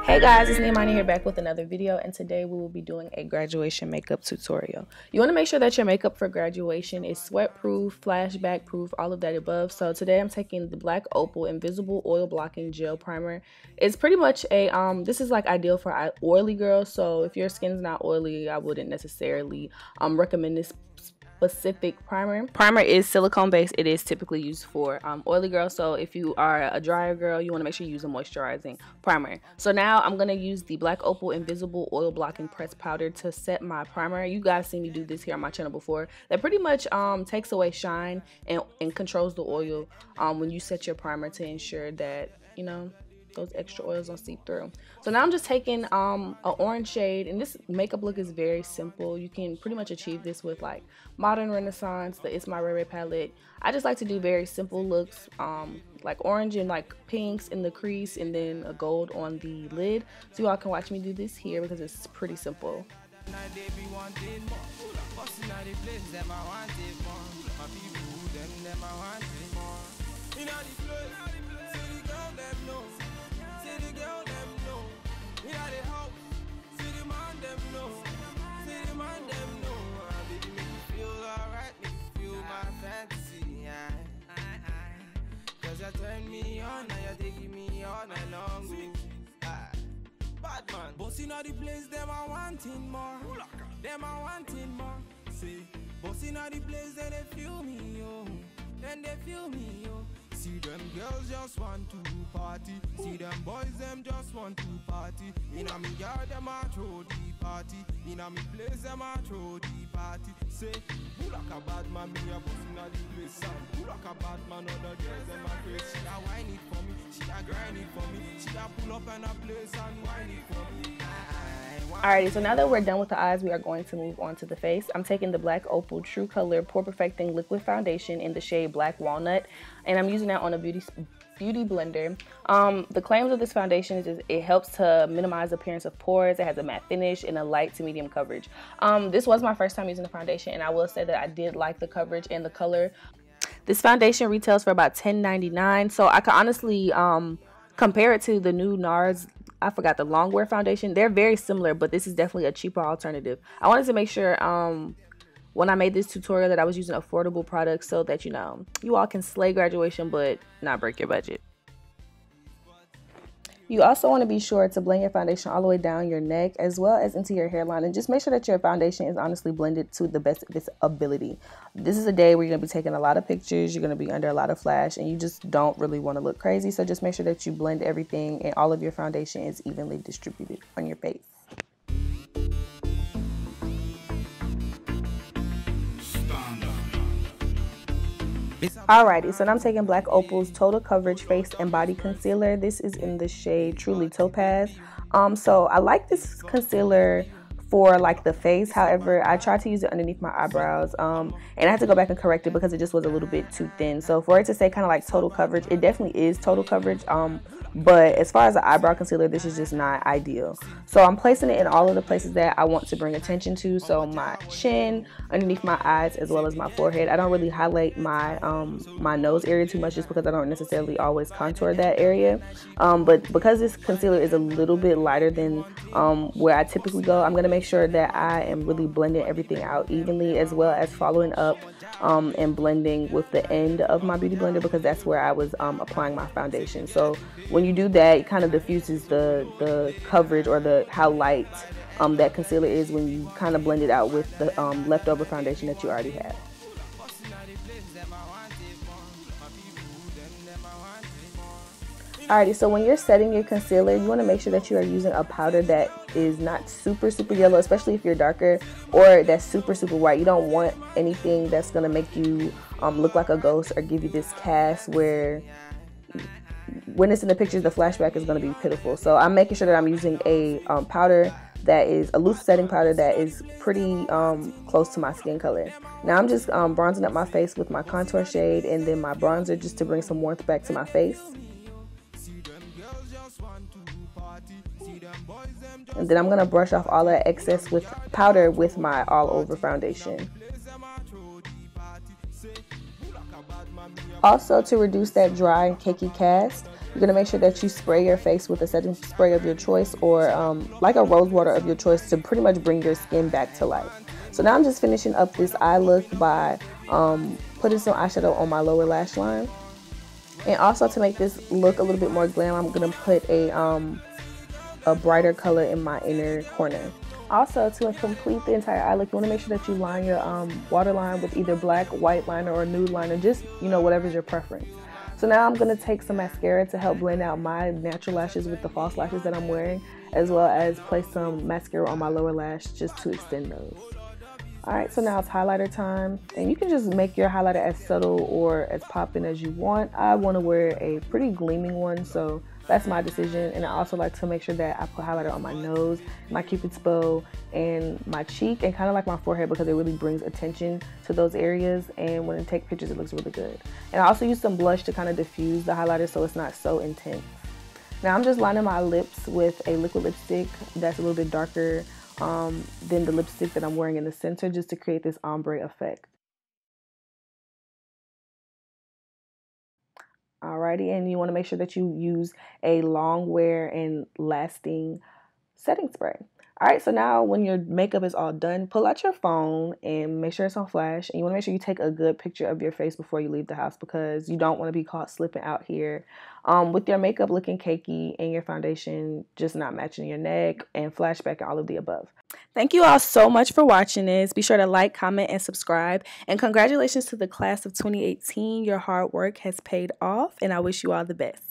Hey guys, it's Niamani here back with another video, and today we will be doing a graduation makeup tutorial. You want to make sure that your makeup for graduation is sweat proof, flashback proof, all of that above. So today I'm taking the Black Opal Invisible Oil Blocking Gel Primer. It's pretty much a this is like ideal for oily girls, so if your skin's not oily, I wouldn't necessarily recommend this specific primer. Primer is silicone based. It is typically used for oily girls, so if you are a drier girl, you want to make sure you use a moisturizing primer. So now I'm going to use the Black Opal Invisible Oil Blocking Pressed Powder to set my primer. You guys seen me do this here on my channel before. That pretty much takes away shine and controls the oil when you set your primer to ensure that, you know, those extra oils don't seep through. So now I'm just taking an orange shade, and this makeup look is very simple. You can pretty much achieve this with like Modern Renaissance, the It's My Rare palette. I just like to do very simple looks, like orange and like pinks in the crease, and then a gold on the lid. So you all can watch me do this here because it's pretty simple. Turn me on, now you're taking me all night long. Bad man, bossing all the place, them are wanting more. Them are wanting more. See, bossing all the place, then they feel me, yo. Then they feel me, yo. See them girls just want to party. See them boys, them just want to party. In a me yard, them a throw the party. In a me place, them a throw the party. Say, who like a bad man, me a bossing all the place. Who like a bad man, other girls, them a crazy. She a whine it for me, she a grind it for me. She a pull up in a place and whine it for me. Alrighty, so now that we're done with the eyes, we are going to move on to the face. I'm taking the Black Opal True Color Pore Perfecting Liquid Foundation in the shade Black Walnut, and I'm using that on a beauty blender. The claims of this foundation is it helps to minimize the appearance of pores. It has a matte finish and a light to medium coverage. This was my first time using the foundation, and I will say that I did like the coverage and the color. This foundation retails for about $10.99, so I can honestly compare it to the new NARS, I forgot the Longwear foundation. They're very similar, but this is definitely a cheaper alternative. I wanted to make sure when I made this tutorial that I was using affordable products so that, you know, you all can slay graduation but not break your budget. You also want to be sure to blend your foundation all the way down your neck as well as into your hairline, and just make sure that your foundation is honestly blended to the best of its ability. This is a day where you're going to be taking a lot of pictures, you're going to be under a lot of flash, and you just don't really want to look crazy. So just make sure that you blend everything and all of your foundation is evenly distributed on your face. Alrighty, so now I'm taking Black Opal's Total Coverage Face and Body Concealer. This is in the shade Truly Topaz. So I like this concealer for like the face. However, I tried to use it underneath my eyebrows, and I had to go back and correct it because it just was a little bit too thin. So for it to say kind of like total coverage, it definitely is total coverage. But as far as the eyebrow concealer, this is just not ideal. So I'm placing it in all of the places that I want to bring attention to. So my chin, underneath my eyes, as well as my forehead. I don't really highlight my my nose area too much just because I don't necessarily always contour that area. But because this concealer is a little bit lighter than where I typically go, I'm going to make sure that I am really blending everything out evenly, as well as following up and blending with the end of my beauty blender, because that's where I was applying my foundation. So when you do that, it kind of diffuses the coverage or how light that concealer is when you kind of blend it out with the leftover foundation that you already have. Alrighty, so when you're setting your concealer, you want to make sure that you are using a powder that is not super yellow, especially if you're darker, or that's super white. You don't want anything that's going to make you look like a ghost or give you this cast where when it's in the pictures, the flashback is going to be pitiful. So I'm making sure that I'm using a powder that is a loose setting powder that is pretty close to my skin color. Now I'm just bronzing up my face with my contour shade and then my bronzer just to bring some warmth back to my face. And then I'm going to brush off all that excess with powder with my all over foundation. Also, to reduce that dry and cakey cast, You're going to make sure that you spray your face with a setting spray of your choice, or like a rose water of your choice, to pretty much bring your skin back to life. So now I'm just finishing up this eye look by putting some eyeshadow on my lower lash line. And also, to make this look a little bit more glam, I'm going to put a brighter color in my inner corner. Also, to complete the entire eye look, you want to make sure that you line your waterline with either black, white liner, or nude liner, just, you know, whatever's your preference. So now I'm going to take some mascara to help blend out my natural lashes with the false lashes that I'm wearing, as well as place some mascara on my lower lash just to extend those. Alright, so now it's highlighter time, and you can just make your highlighter as subtle or as popping as you want. I want to wear a pretty gleaming one, so that's my decision. And I also like to make sure that I put highlighter on my nose, my cupid's bow, and my cheek, and kind of like my forehead, because it really brings attention to those areas, and when I take pictures it looks really good. And I also use some blush to kind of diffuse the highlighter so it's not so intense. Now I'm just lining my lips with a liquid lipstick that's a little bit darker than the lipstick that I'm wearing in the center, just to create this ombre effect. Alrighty, and you want to make sure that you use a long wear and lasting setting spray. Alright, so now when your makeup is all done, pull out your phone and make sure it's on flash. And you want to make sure you take a good picture of your face before you leave the house, because you don't want to be caught slipping out here with your makeup looking cakey and your foundation just not matching your neck, and flashback and all of the above. Thank you all so much for watching this. Be sure to like, comment, and subscribe. And congratulations to the class of 2018. Your hard work has paid off, and I wish you all the best.